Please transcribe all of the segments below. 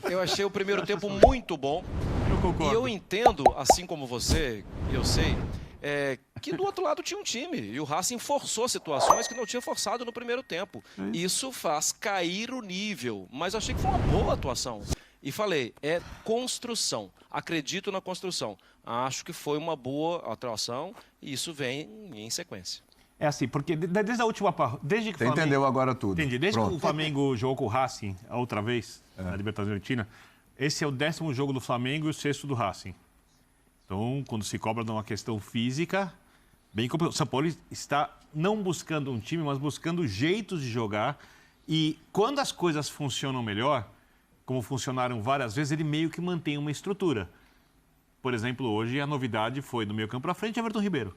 Eu achei o primeiro tempo muito bom. Eu concordo. E eu entendo, assim como você, eu sei, que do outro lado tinha um time. E o Racing forçou situações que não tinha forçado no primeiro tempo. Isso faz cair o nível. Mas eu achei que foi uma boa atuação. E falei, é construção. Acredito na construção. Acho que foi uma boa atuação e isso vem em sequência. É assim, porque desde a última... Desde que Você entendeu agora tudo. Entendi. Desde Pronto. que o Flamengo jogou com o Racing a outra vez, na Libertadores Argentina, esse é o 10º jogo do Flamengo e o 6º do Racing. Então, quando se cobra de uma questão física, bem complicado. O São Paulo está não buscando um time, mas buscando jeitos de jogar. E quando as coisas funcionam melhor, como funcionaram várias vezes, ele meio que mantém uma estrutura. Por exemplo, hoje a novidade foi do meio campo para frente, Everton Ribeiro,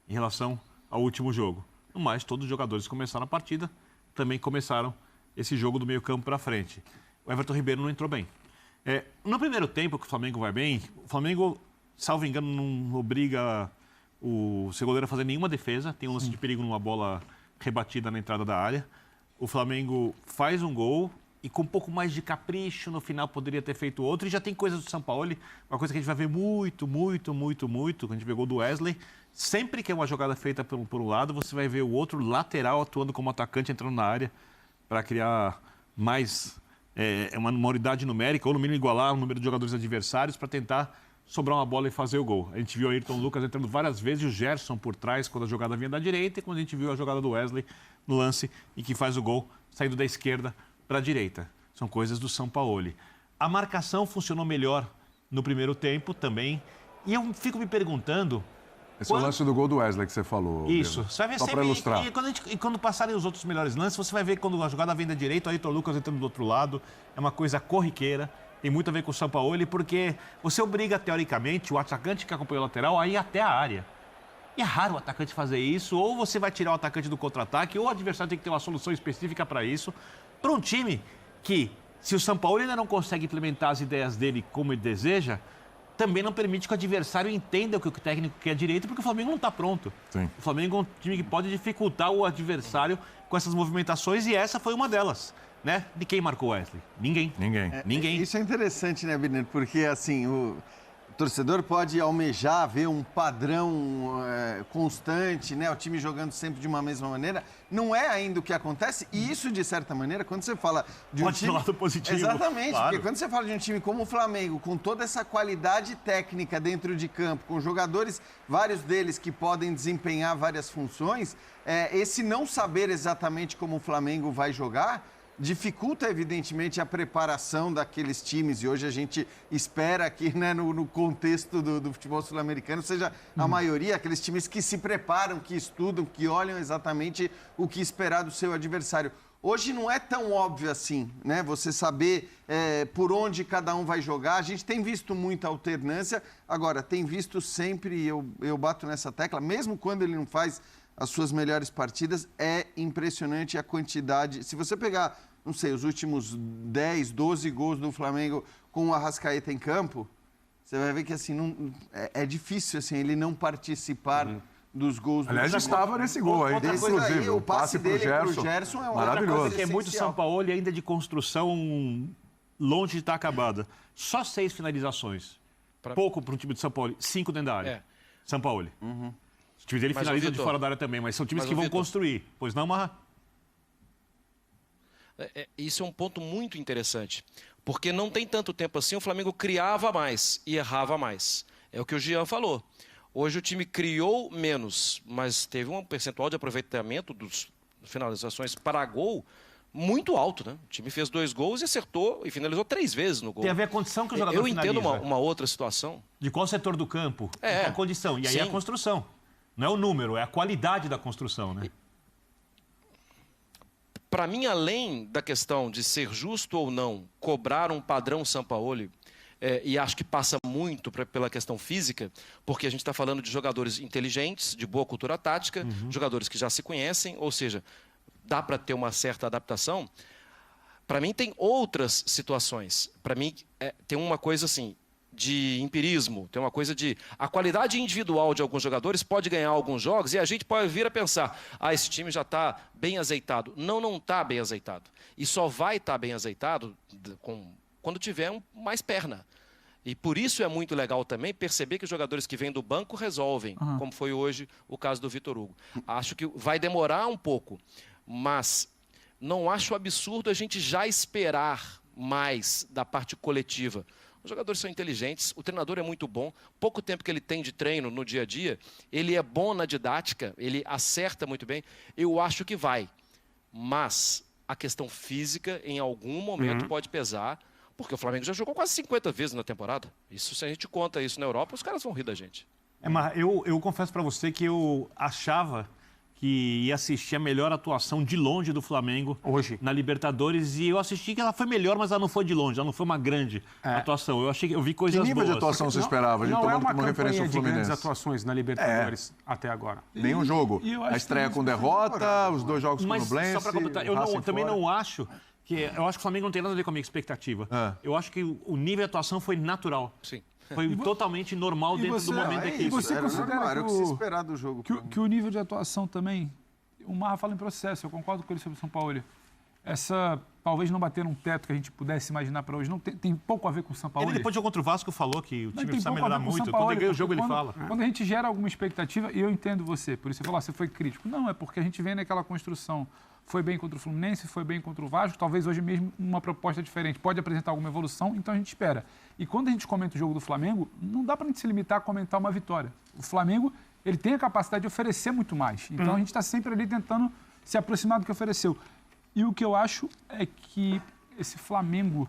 em relação ao último jogo. No mais, todos os jogadores que começaram a partida também começaram esse jogo do meio campo para frente. O Everton Ribeiro não entrou bem. No primeiro tempo que o Flamengo vai bem, o Flamengo, salvo engano, não obriga o seu goleiro a fazer nenhuma defesa. Tem um lance de perigo numa bola rebatida na entrada da área. O Flamengo faz um gol e com um pouco mais de capricho no final poderia ter feito outro. E já tem coisas do Sampaoli, uma coisa que a gente vai ver muito, quando a gente pegou do Wesley. Sempre que é uma jogada feita por um lado, você vai ver o outro lateral atuando como atacante, entrando na área para criar mais uma unidade numérica, ou no mínimo igualar o número de jogadores adversários para tentar sobrar uma bola e fazer o gol. A gente viu o Ayrton Lucas entrando várias vezes, o Gerson por trás quando a jogada vinha da direita, e quando a gente viu a jogada do Wesley no lance e que faz o gol saindo da esquerda para a direita. São coisas do Sampaoli. A marcação funcionou melhor no primeiro tempo também. E eu fico me perguntando... Esse é o lance do gol do Wesley que você falou. Isso. Você vai ver só sempre... para ilustrar. E quando passarem os outros melhores lances, você vai ver quando a jogada vem da direita, o Ayrton Lucas entrando do outro lado. É uma coisa corriqueira. Tem muito a ver com o Sampaoli, porque você obriga, teoricamente, o atacante que acompanha o lateral a ir até a área. E é raro o atacante fazer isso. Ou você vai tirar o atacante do contra-ataque, ou o adversário tem que ter uma solução específica para isso. Para um time que, se o Sampaoli ainda não consegue implementar as ideias dele como ele deseja, também não permite que o adversário entenda o que o técnico quer direito, porque o Flamengo não está pronto. Sim. O Flamengo é um time que pode dificultar o adversário com essas movimentações, e essa foi uma delas. Né? De quem marcou o Wesley? Ninguém. Ninguém. Isso é interessante, né, Birner? Porque, assim, o torcedor pode almejar ver um padrão constante, né? O time jogando sempre de uma mesma maneira. Não é ainda o que acontece. E isso, de certa maneira, quando você fala de um time... lado positivo. Exatamente. Claro. Porque quando você fala de um time como o Flamengo, com toda essa qualidade técnica dentro de campo, com jogadores, vários deles que podem desempenhar várias funções, esse não saber exatamente como o Flamengo vai jogar... dificulta, evidentemente, a preparação daqueles times. E hoje a gente espera que, né, no contexto do futebol sul-americano, seja a maioria aqueles times que se preparam, que estudam, que olham exatamente o que esperar do seu adversário. Hoje não é tão óbvio assim, né? Você saber por onde cada um vai jogar. A gente tem visto muita alternância. Agora, tem visto sempre, eu bato nessa tecla, mesmo quando ele não faz as suas melhores partidas, é impressionante a quantidade. Se você pegar, não sei, os últimos 10, 12 gols do Flamengo com o Arrascaeta em campo, você vai ver que assim, é difícil assim, ele não participar dos gols. Aliás, já estava nesse gol aí, inclusive. O passe dele pro Gerson é uma maravilhoso. Que é muito Sampaoli ainda de construção longe de estar acabada. Só 6 finalizações. Pouco para um time de São Paulo. 5 dentro da área. Sampaoli. Os times dele finalizam de fora da área também, mas são times que vão construir. Pois não, Marra? Isso é um ponto muito interessante. Porque não tem tanto tempo assim, o Flamengo criava mais e errava mais. É o que o Jean falou. Hoje o time criou menos, mas teve um percentual de aproveitamento das finalizações para gol muito alto, né? O time fez 2 gols e acertou e finalizou 3 vezes no gol. Tem a ver a condição que o jogador finaliza. Eu entendo uma outra situação. De qual setor do campo, qual condição. E aí é a construção. Não é o número, é a qualidade da construção, né? Para mim, além da questão de ser justo ou não cobrar um padrão Sampaoli, e acho que passa muito pela questão física, porque a gente está falando de jogadores inteligentes, de boa cultura tática, jogadores que já se conhecem, ou seja, dá para ter uma certa adaptação. Para mim, tem outras situações. Para mim, tem uma coisa assim, de empirismo, tem uma coisa de... A qualidade individual de alguns jogadores pode ganhar alguns jogos e a gente pode vir a pensar, esse time já está bem azeitado. Não está bem azeitado. E só vai estar bem azeitado quando tiver mais perna. E por isso é muito legal também perceber que os jogadores que vêm do banco resolvem, como foi hoje o caso do Vitor Hugo. Acho que vai demorar um pouco, mas não acho absurdo a gente já esperar mais da parte coletiva. Os jogadores são inteligentes, o treinador é muito bom, pouco tempo que ele tem de treino no dia a dia, ele é bom na didática, ele acerta muito bem, eu acho que vai. Mas a questão física, em algum momento, pode pesar, porque o Flamengo já jogou quase 50 vezes na temporada. Isso, se a gente conta isso na Europa, os caras vão rir da gente. Mas eu confesso para você que eu achava que ia assistir a melhor atuação de longe do Flamengo hoje na Libertadores, e eu assisti que ela foi melhor, mas ela não foi de longe, ela não foi uma grande atuação. Eu vi coisas boas. Que nível de atuação você esperava? A gente não é uma como referência campanha o de Fluminense. grandes atuações na Libertadores até agora. Nenhum jogo. A estreia com derrota, os 2 jogos com o Nublense. Só para completar, eu também não acho que... Eu acho que o Flamengo não tem nada a ver com a minha expectativa. Eu acho que o nível de atuação foi natural. Sim. Foi totalmente normal dentro do momento da equipe. E você considera era o que se esperar do jogo. Que o nível de atuação também... O Marra fala em processo, eu concordo com ele sobre o São Paulo. Talvez não bater um teto que a gente pudesse imaginar para hoje, não tem pouco a ver com o São Paulo. Ele, depois de jogo contra o Vasco, falou que o time precisa melhorar muito. Quando ele ganha o jogo, ele fala. Quando a gente gera alguma expectativa, e eu entendo você, por isso você falou, você foi crítico. Não, é porque a gente vem naquela construção. Foi bem contra o Fluminense, foi bem contra o Vasco, talvez hoje mesmo uma proposta diferente. Pode apresentar alguma evolução, então a gente espera. E quando a gente comenta o jogo do Flamengo, não dá para a gente se limitar a comentar uma vitória. O Flamengo, ele tem a capacidade de oferecer muito mais. Então a gente está sempre ali tentando se aproximar do que ofereceu. E o que eu acho é que esse Flamengo,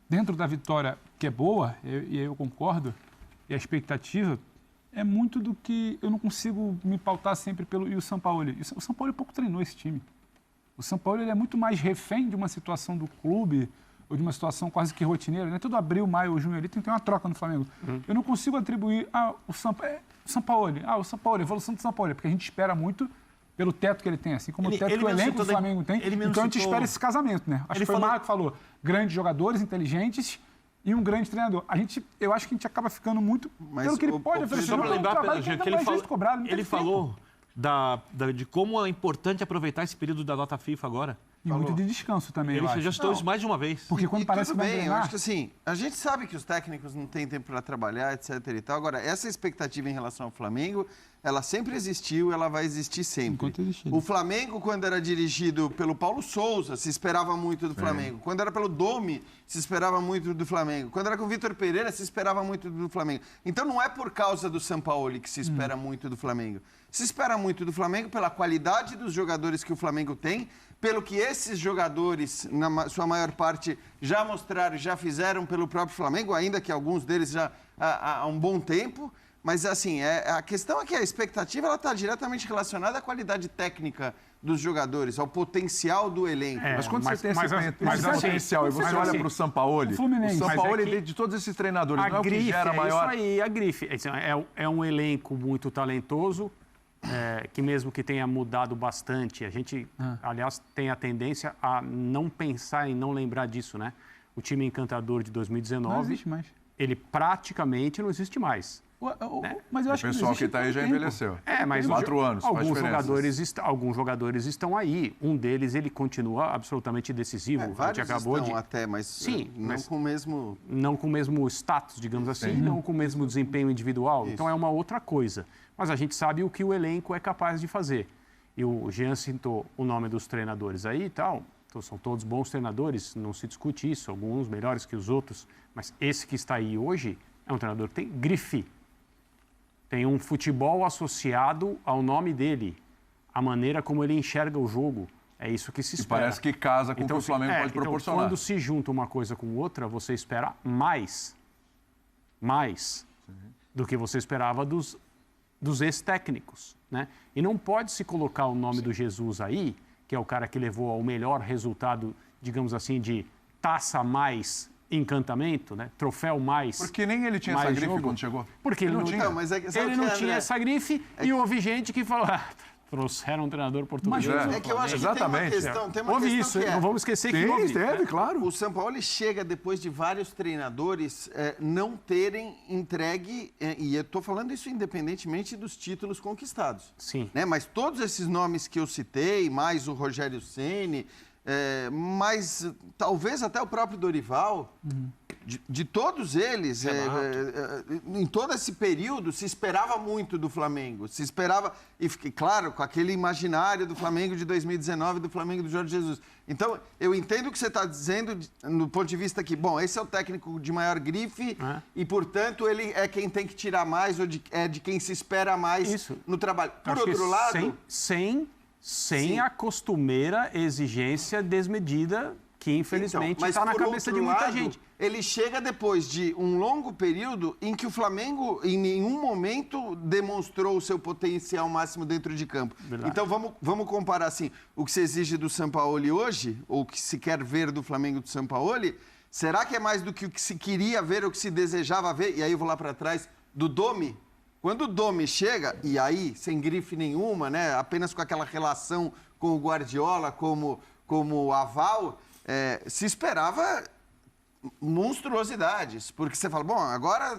dentro da vitória, que é boa, e eu concordo, e a expectativa, é muito do que eu não consigo me pautar sempre pelo... E o Sampaoli? O Sampaoli pouco treinou esse time. O Sampaoli, ele é muito mais refém de uma situação do clube, ou de uma situação quase que rotineira, né? Todo abril, maio ou junho ali tem que ter uma troca no Flamengo. Eu não consigo atribuir o Sampaoli, a evolução do Sampaoli, porque a gente espera muito pelo teto que ele tem, assim como o teto que o elenco do Flamengo tem. Então a gente espera esse casamento, né? Acho que foi o Marco que falou, grandes jogadores, inteligentes e um grande treinador. Eu acho que a gente acaba ficando muito pelo que ele pode oferecer. Só para lembrar, Pedro, que ele falou de como é importante aproveitar esse período da data FIFA agora. E muito de descanso também, ele já citou isso mais de uma vez. Porque quando parece que vai bem, treinar... eu acho que assim, a gente sabe que os técnicos não têm tempo para trabalhar, etc e tal. Agora, essa expectativa em relação ao Flamengo, ela sempre existiu, ela vai existir sempre. O Flamengo, quando era dirigido pelo Paulo Souza, se esperava muito do Flamengo. Quando era pelo Domi, se esperava muito do Flamengo. Quando era com o Vitor Pereira, se esperava muito do Flamengo. Então não é por causa do Sampaoli que se espera muito do Flamengo. Se espera muito do Flamengo pela qualidade dos jogadores que o Flamengo tem, pelo que esses jogadores, na sua maior parte, já mostraram, já fizeram pelo próprio Flamengo, ainda que alguns deles já há um bom tempo. Mas, assim, a questão é que a expectativa está diretamente relacionada à qualidade técnica dos jogadores, ao potencial do elenco. Mas quando você tem esse potencial e você olha para o Sampaoli, o Sampaoli, de todos esses treinadores, não é o que gera maior... Isso aí, a grife. É um elenco muito talentoso, que mesmo que tenha mudado bastante, a gente, aliás, tem a tendência a não pensar e não lembrar disso, né? O time encantador de 2019, não existe mais. Ele praticamente não existe mais. Mas eu acho o pessoal que está aí já envelheceu. Mas 4 anos, alguns jogadores estão aí. Um deles, ele continua absolutamente decisivo. A gente acabou mas sim, não com o mesmo... Não com o mesmo status, digamos assim, não com o mesmo desempenho individual. Isso. Então é uma outra coisa. Mas a gente sabe o que o elenco é capaz de fazer. E o Jean citou o nome dos treinadores aí e tal. Então, são todos bons treinadores, não se discute isso, alguns melhores que os outros. Mas esse que está aí hoje é um treinador que tem grife. Tem um futebol associado ao nome dele, a maneira como ele enxerga o jogo. É isso que se espera. E parece que casa com o que o Flamengo pode proporcionar. Quando se junta uma coisa com outra, você espera mais do que você esperava dos ex-técnicos, né? E não pode se colocar o nome do Jesus aí, que é o cara que levou ao melhor resultado, digamos assim, de taça mais encantamento, né? Troféu mais. Porque nem ele tinha essa grife quando chegou. Porque ele não tinha. Ele não tinha essa grife e houve gente que falou, trouxeram um treinador português. É que eu acho que Exatamente, tem uma Houve questão isso, que não vamos esquecer que houve. Teve, claro. O Sampaoli chega depois de vários treinadores não terem entregue, e eu estou falando isso independentemente dos títulos conquistados. Sim. Né? Mas todos esses nomes que eu citei, mais o Rogério Ceni, mais talvez até o próprio Dorival, de todos eles, em todo esse período, se esperava muito do Flamengo. Se esperava, e claro, com aquele imaginário do Flamengo de 2019, do Flamengo do Jorge Jesus. Então, eu entendo o que você está dizendo no ponto de vista que, bom, esse é o técnico de maior grife e, portanto, ele é quem tem que tirar mais ou de quem se espera mais no trabalho. Por outro lado... Sem a costumeira exigência desmedida que, infelizmente, está na cabeça de muita gente. Ele chega depois de um longo período em que o Flamengo, em nenhum momento, demonstrou o seu potencial máximo dentro de campo. Verdade. Então, vamos comparar assim, o que se exige do Sampaoli hoje, ou o que se quer ver do Flamengo do Sampaoli, será que é mais do que o que se queria ver, ou que se desejava ver? E aí eu vou lá para trás, do Domi. Quando o Domi chega, e aí, sem grife nenhuma, né, apenas com aquela relação com o Guardiola como aval, se esperava monstruosidades. Porque você fala, bom, agora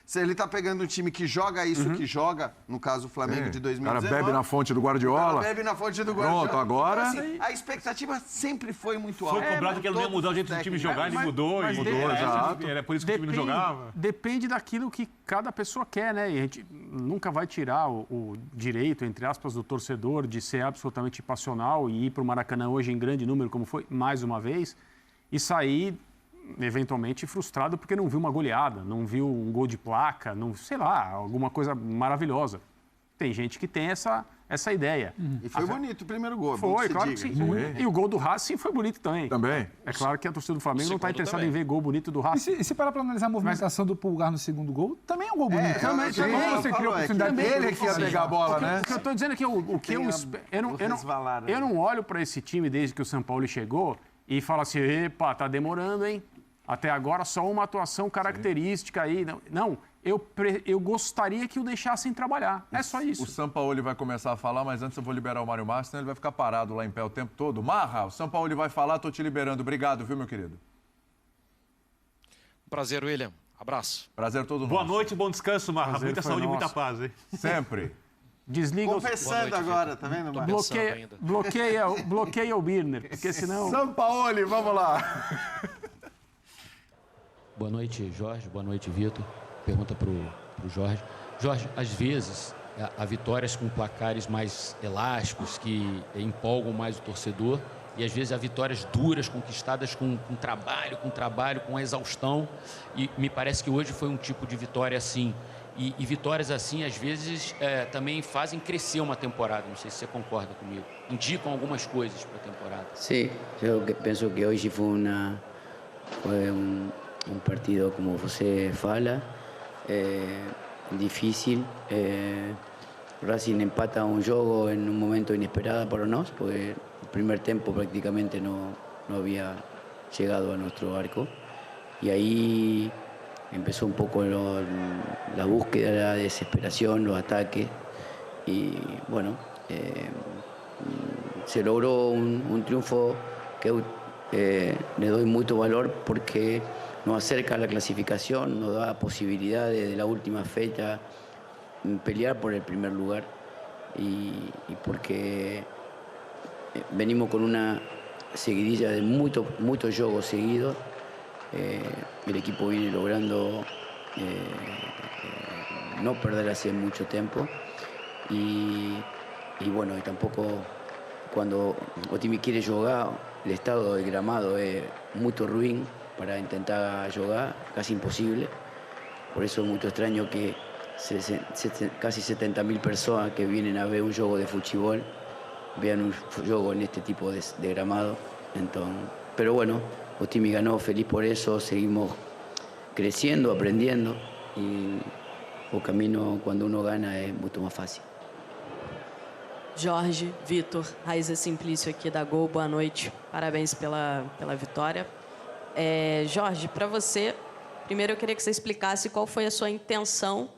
se ele está pegando um time que joga isso que joga, no caso o Flamengo de 2019... O cara bebe na fonte do Guardiola. O cara bebe na fonte do Guardiola. Pronto, agora... Então, assim, a expectativa sempre foi muito alta. Foi cobrado que ele não ia mudar o jeito do time jogar, ele mudou. Era por isso que o time não jogava. Depende daquilo que cada pessoa quer, né? E a gente nunca vai tirar o direito, entre aspas, do torcedor de ser absolutamente passional e ir para o Maracanã hoje em grande número, como foi mais uma vez, e sair eventualmente frustrado porque não viu uma goleada, não viu um gol de placa, não, sei lá, alguma coisa maravilhosa. Tem gente que tem essa ideia. E foi bonito o primeiro gol. Foi, claro que sim. E o gol do Racing foi bonito também. Também. É claro que a torcida do Flamengo não está interessada em ver gol bonito do Racing. E se parar para analisar a movimentação do Pulgar no segundo gol, também é um gol bonito. Também você criou a oportunidade Ele que ia pegar a bola, né? O que eu estou dizendo é que eu não olho para esse time desde que o Sampaoli chegou e falo assim, epa, tá demorando, hein? Até agora só uma atuação característica aí. Não, eu gostaria que o deixassem trabalhar. É só isso. O Sampaoli vai começar a falar, mas antes eu vou liberar o Mário Márcio, senão ele vai ficar parado lá em pé o tempo todo. Marra, o Sampaoli vai falar, tô te liberando. Obrigado, viu, meu querido? Prazer, William. Abraço. Prazer todo Boa nosso. noite, bom descanso, Marra. Prazer Muita saúde e muita paz, hein? Sempre. Desliga Confessando agora, tá vendo, Marcos? bloqueia o Birner, porque senão... Sampaoli, vamos lá. Boa noite, Jorge. Boa noite, Vitor. Pergunta para o Jorge. Jorge, às vezes, há vitórias com placares mais elásticos, que empolgam mais o torcedor, e às vezes há vitórias duras, conquistadas com trabalho, com exaustão, e me parece que hoje foi um tipo de vitória assim. E vitórias assim, às vezes, também fazem crescer uma temporada. Não sei se você concorda comigo. Indicam algumas coisas para a temporada. Sí, yo penso que hoy fue un partido, como você fala, difícil. Racing empata un juego en un momento inesperado para nosotros, porque el primer tiempo prácticamente no había llegado a nuestro arco. Y ahí empezó un poco la búsqueda, la desesperación, los ataques. Y bueno, se logró un triunfo que le doy mucho valor porque nos acerca a la clasificación, nos da posibilidades de la última fecha pelear por el primer lugar y porque venimos con una seguidilla de muchos juegos seguidos. El equipo viene logrando no perder hace mucho tiempo y bueno, y tampoco cuando o time quiere jugar, el estado del gramado es muy ruin para intentar jugar, casi imposible. Por eso es muy extraño que casi 70.000 personas que vienen a ver un juego de fútbol vean un juego en este tipo de gramado. Entonces, pero bueno, o time ganó, feliz por eso, seguimos creciendo, aprendiendo y o camino cuando uno gana es mucho más fácil. Jorge, Vitor, Raiza Simplício aqui da Gol, boa noite. Parabéns pela vitória. Jorge, para você, primeiro eu queria que você explicasse qual foi a sua intenção,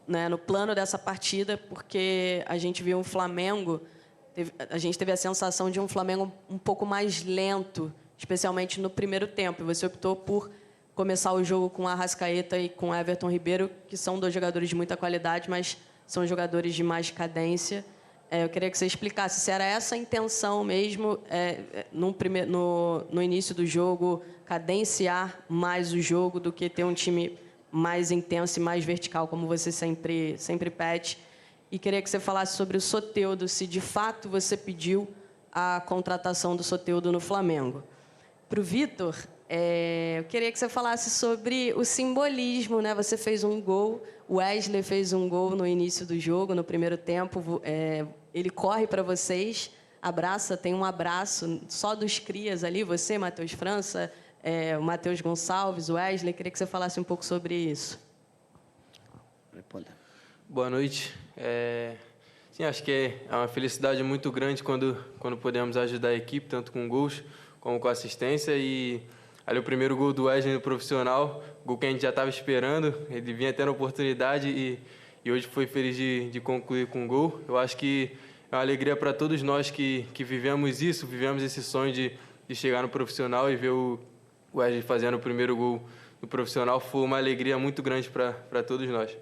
né, no plano dessa partida, porque a gente viu um Flamengo a gente teve a sensação de um Flamengo um pouco mais lento, especialmente no primeiro tempo. E você optou por começar o jogo com Arrascaeta e com Everton Ribeiro, que são 2 jogadores de muita qualidade, mas são jogadores de mais cadência. Eu queria que você explicasse se era essa a intenção mesmo, no início do jogo, cadenciar mais o jogo do que ter um time mais intenso e mais vertical, como você sempre pede. E queria que você falasse sobre o Soteldo, se de fato você pediu a contratação do Soteldo no Flamengo. Para o Vitor, eu queria que você falasse sobre o simbolismo, né? Você fez um gol, o Wesley fez um gol no início do jogo, no primeiro tempo. Ele corre para vocês, abraça, tem um abraço só dos crias ali, você, Matheus França, o Matheus Gonçalves, o Wesley. Queria que você falasse um pouco sobre isso. Responda. Boa noite. Sim, acho que é uma felicidade muito grande quando podemos ajudar a equipe, tanto com gols como com assistência. E ali o primeiro gol do Wesley no profissional, gol que a gente já estava esperando, ele vinha tendo oportunidade e hoje foi feliz de concluir com um gol. Eu acho que é uma alegria para todos nós que vivemos esse sonho de chegar no profissional e ver o Wesley fazendo o primeiro gol no profissional. Foi uma alegria muito grande para todos nós.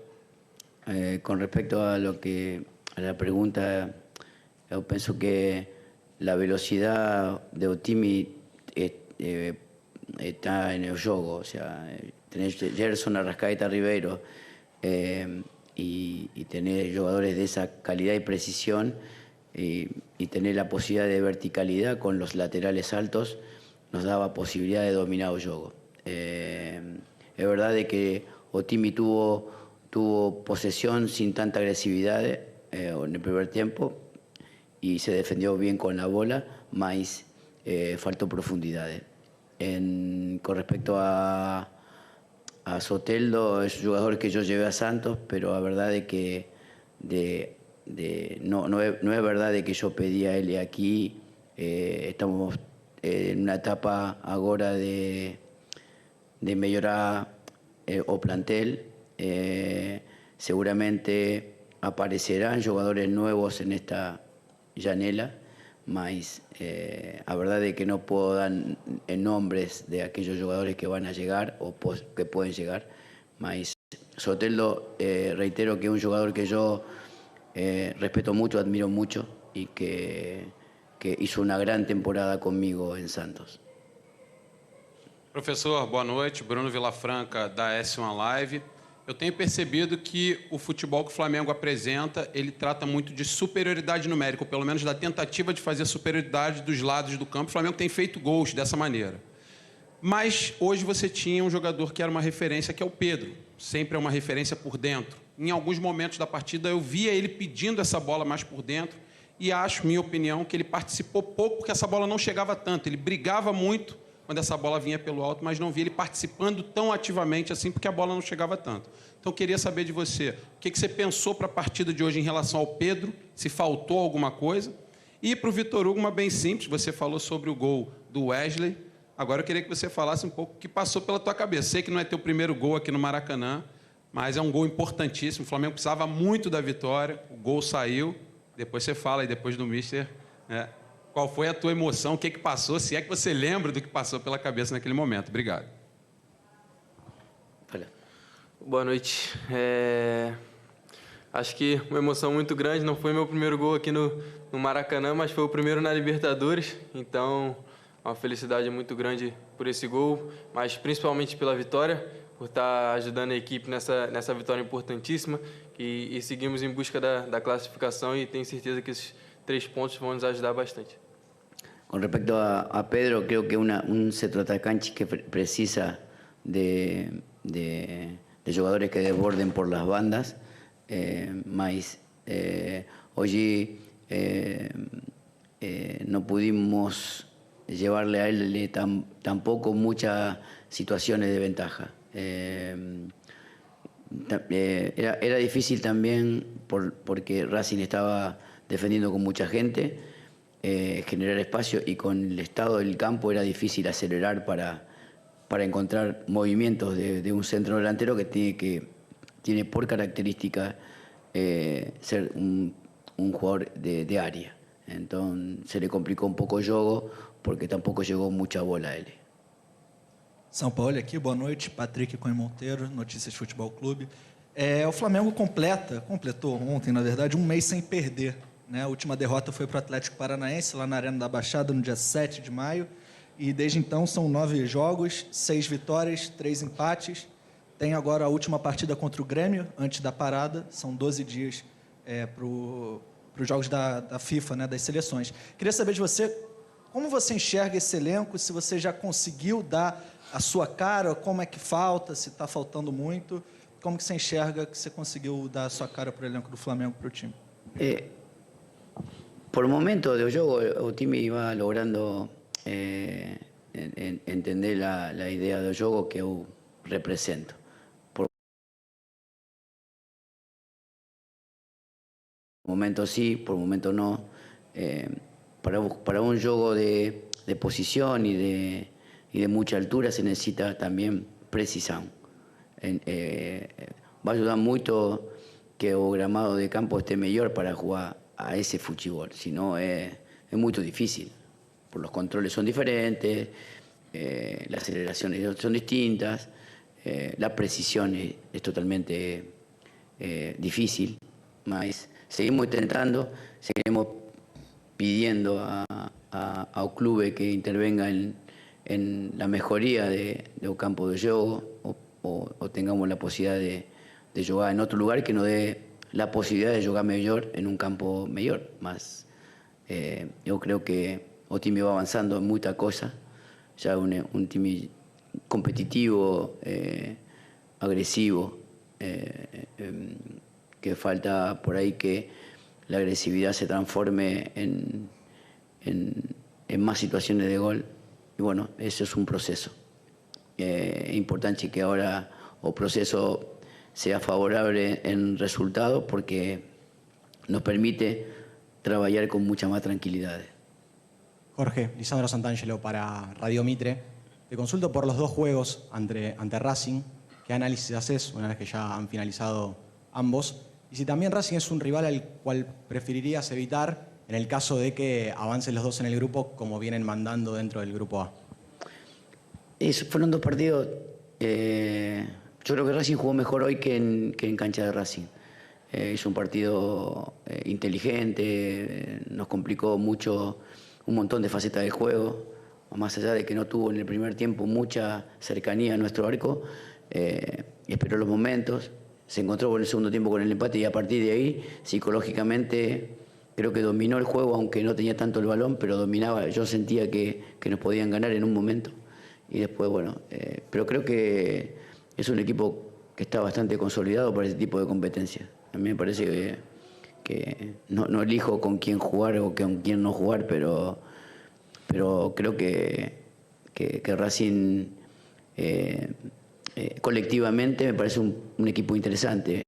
Con respecto a la pregunta, yo pienso que la velocidad de Otimi está en el juego. O sea, tener Gerson, Arrascaeta, Ribeiro y tener jugadores de esa calidad y precisión y tener la posibilidad de verticalidad con los laterales altos nos daba posibilidad de dominar el juego. Es verdad de que Otimi tuvo posesión sin tanta agresividad en el primer tiempo y se defendió bien con la bola, mas faltó profundidad. Con respecto a Soteldo, es un jugador que yo llevé a Santos, pero la verdad es que no es verdad de que yo pedí a él aquí. Estamos en una etapa ahora de mejorar o plantel. Seguramente aparecerán jugadores nuevos en esta janela, mas la verdad es que no puedo dar nombres de aquellos jugadores que van a llegar o que pueden llegar. Mas Soteldo, reitero que es un jugador que yo respeto mucho, admiro mucho y que hizo una gran temporada conmigo en Santos. Professor, boa noite. Bruno Vilafranca, da S1 Live. Eu tenho percebido que o futebol que o Flamengo apresenta, ele trata muito de superioridade numérica, ou pelo menos da tentativa de fazer superioridade dos lados do campo. O Flamengo tem feito gols dessa maneira. Mas hoje você tinha um jogador que era uma referência, que é o Pedro. Sempre é uma referência por dentro. Em alguns momentos da partida eu via ele pedindo essa bola mais por dentro e acho, minha opinião, que ele participou pouco porque essa bola não chegava tanto. Ele brigava muito quando essa bola vinha pelo alto, mas não vi ele participando tão ativamente assim, porque a bola não chegava tanto. Então, eu queria saber de você, o que você pensou para a partida de hoje em relação ao Pedro, se faltou alguma coisa. E para o Vitor Hugo, uma bem simples, você falou sobre o gol do Wesley. Agora eu queria que você falasse um pouco o que passou pela tua cabeça. Sei que não é teu primeiro gol aqui no Maracanã, mas é um gol importantíssimo. O Flamengo precisava muito da vitória, o gol saiu. Depois você fala aí, depois do Mister, né? Qual foi a tua emoção, o que passou, se é que você lembra do que passou pela cabeça naquele momento. Obrigado. Boa noite. Acho que uma emoção muito grande. Não foi meu primeiro gol aqui no Maracanã, mas foi o primeiro na Libertadores. Então, uma felicidade muito grande por esse gol, mas principalmente pela vitória, por estar ajudando a equipe nessa vitória importantíssima. E seguimos em busca da classificação e tenho certeza que esses 3 pontos vão nos ajudar bastante. Con respecto a Pedro, creo que un centroatacante que precisa de jugadores que desborden por las bandas, mas hoy no pudimos llevarle a él tampoco muchas situaciones de ventaja. Era difícil también porque Racing estaba defendiendo con mucha gente, generar espacio, y con el estado del campo era difícil acelerar para encontrar movimientos de un centro delantero que tiene por característica ser un jugador de área. Entonces se le complicou um pouco o jogo, porque tampouco chegou muita bola a ele. São Paulo aqui, boa noite. Patrick Cunha Monteiro, Notícias Futebol Clube. O Flamengo completou ontem, na verdade, um mês sem perder, né? A última derrota foi para o Atlético Paranaense, lá na Arena da Baixada, no dia 7 de maio. E desde então são 9 jogos, 6 vitórias, 3 empates. Tem agora a última partida contra o Grêmio, antes da parada. São 12 dias para os jogos da FIFA, né, das seleções. Queria saber de você, como você enxerga esse elenco, se você já conseguiu dar a sua cara, como é que falta, se está faltando muito, como que você enxerga que você conseguiu dar a sua cara para o elenco do Flamengo, para o time? Por momento do jogo, o time iba logrando entender a ideia do jogo que eu represento. Por momento sí, por momento no. Para un juego de posición y de mucha altura se necesita también precisión. Va a ayudar mucho que el gramado de campo esté mejor para jugar a ese fútbol, si no es muy difícil. Por los controles son diferentes, las aceleraciones son distintas, la precisión es totalmente difícil, mas seguimos intentando, seguimos pidiendo a clubes que intervenga en la mejoría del campo de juego o tengamos la posibilidad de jugar en otro lugar que nos dé la posibilidad de jugar mejor en un campo mejor. Mas yo creo que el time va avanzando en muchas cosas, ya un time competitivo, agresivo, que falta por ahí que la agresividad se transforme en más situaciones de gol. Y bueno, eso es un proceso. Es importante que ahora el proceso sea favorable en resultados porque nos permite trabajar con mucha más tranquilidad. Jorge, Lisandro Santangelo para Radio Mitre. Te consulto por los dos juegos ante Racing. ¿Qué análisis haces una vez que ya han finalizado ambos? Y si también Racing es un rival al cual preferirías evitar en el caso de que avancen los dos en el grupo como vienen mandando dentro del grupo A. Fueron dos partidos. Yo creo que Racing jugó mejor hoy que en cancha de Racing. Hizo un partido inteligente, nos complicó mucho un montón de facetas del juego, más allá de que no tuvo en el primer tiempo mucha cercanía a nuestro arco, esperó los momentos, se encontró en el segundo tiempo con el empate y a partir de ahí, psicológicamente, creo que dominó el juego, aunque no tenía tanto el balón, pero dominaba, yo sentía que nos podían ganar en un momento. Y después, bueno, pero creo que es un equipo que está bastante consolidado para ese tipo de competencia. A mí me parece que no elijo con quién jugar o con quién no jugar, pero creo que Racing colectivamente me parece un equipo interesante.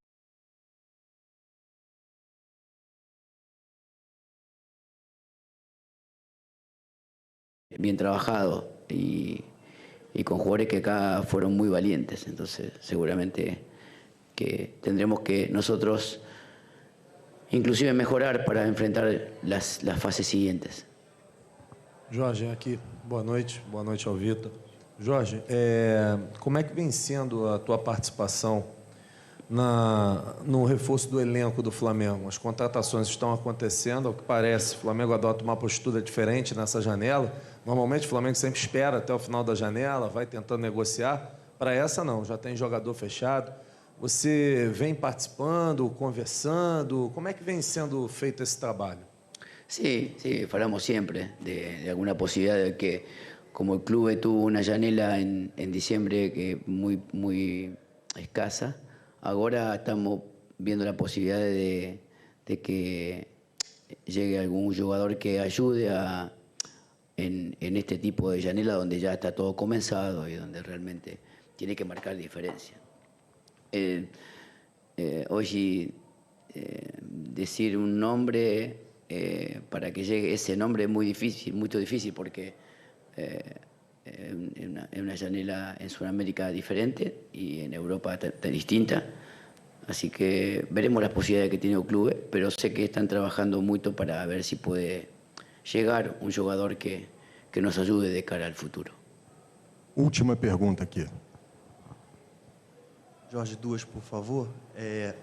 Bien trabajado y con jugadores que acá fueron muy valientes, entonces seguramente que tendremos que nosotros inclusive mejorar para enfrentar las fases siguientes. Jorge, aqui, boa noite ao Vitor. Jorge, como é que vem sendo a tua participação no reforço do elenco do Flamengo? As contratações estão acontecendo, ao que parece, o Flamengo adota uma postura diferente nessa janela. Normalmente o Flamengo sempre espera até o final da janela, vai tentando negociar. Para essa não, já tem jogador fechado. Você vem participando, conversando? Como é que vem sendo feito esse trabalho? Sí, hablamos siempre de alguna posibilidad de que, como el club tuvo una janela en diciembre que muy escasa, ahora estamos viendo la posibilidad de que llegue algún jugador que ayude en este tipo de janela donde ya está todo comenzado y donde realmente tiene que marcar diferencia. Hoy decir un nombre para que llegue ese nombre es muy difícil porque es una janela en Sudamérica diferente y en Europa distinta. Así que veremos las posibilidades que tiene el club, pero sé que están trabajando mucho para ver si puede llegar un jugador que nos ayude de cara al futuro. Última pergunta aqui. Jorge, duas, por favor.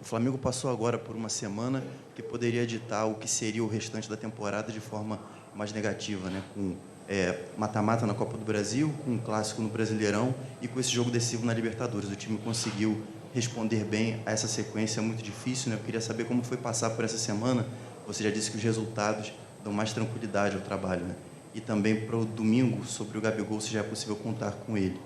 O Flamengo passou agora por uma semana que poderia ditar o que seria o restante da temporada de forma mais negativa, né? Com mata-mata na Copa do Brasil, com um clássico no Brasileirão e com esse jogo decisivo na Libertadores. O time conseguiu responder bem a essa sequência muito difícil, né? Eu queria saber como foi passar por essa semana. Você já disse que os resultados dão mais tranquilidade ao trabalho, né? E também para o domingo, sobre o Gabigol, se já é possível contar com ele.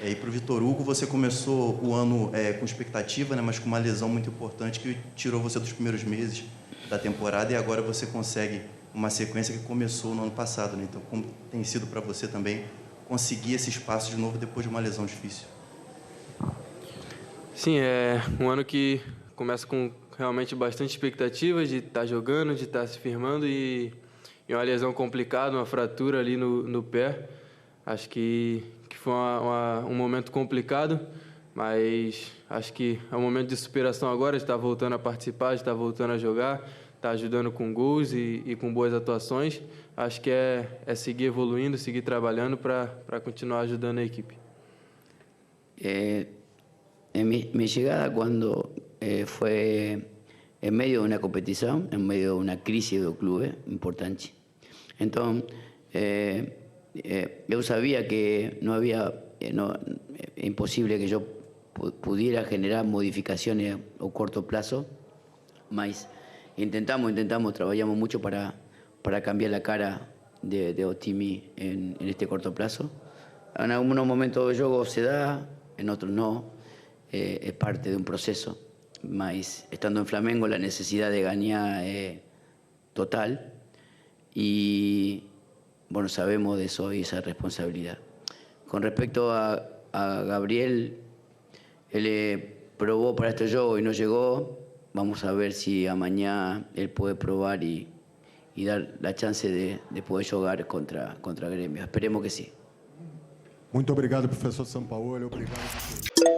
E para o Vitor Hugo, você começou o ano com expectativa, né? Mas com uma lesão muito importante que tirou você dos primeiros meses da temporada e agora você consegue uma sequência que começou no ano passado, né? Então, como tem sido para você também conseguir esse espaço de novo depois de uma lesão difícil? Sim, é um ano que começa com realmente bastante expectativas de estar jogando, de estar se firmando e uma lesão complicada, uma fratura ali no pé. Acho que foi um momento complicado, mas acho que é um momento de superação agora, de estar voltando a participar, de estar voltando a jogar, está ajudando com gols e com boas atuações. Acho que é seguir evoluindo, seguir trabalhando para continuar ajudando a equipe. Mi llegada cuando fue en medio de una competición, en medio de una crisis del club importante. Entonces, yo sabía que no había, imposible que yo pudiera generar modificaciones a corto plazo, mas intentamos, trabajamos mucho para cambiar la cara de Otimi en este corto plazo. En algunos momentos el juego se da, en otros no, es parte de un proceso, mas estando en Flamengo la necesidad de ganar es total y bueno, sabemos de eso y esa responsabilidad. Con respecto a Gabriel, él probó para este juego y no llegó. Vamos a ver si a mañana él puede probar y dar la chance de poder jugar contra Grêmio. Esperemos que sí. Muito obrigado, professor Sampaoli. Obrigado.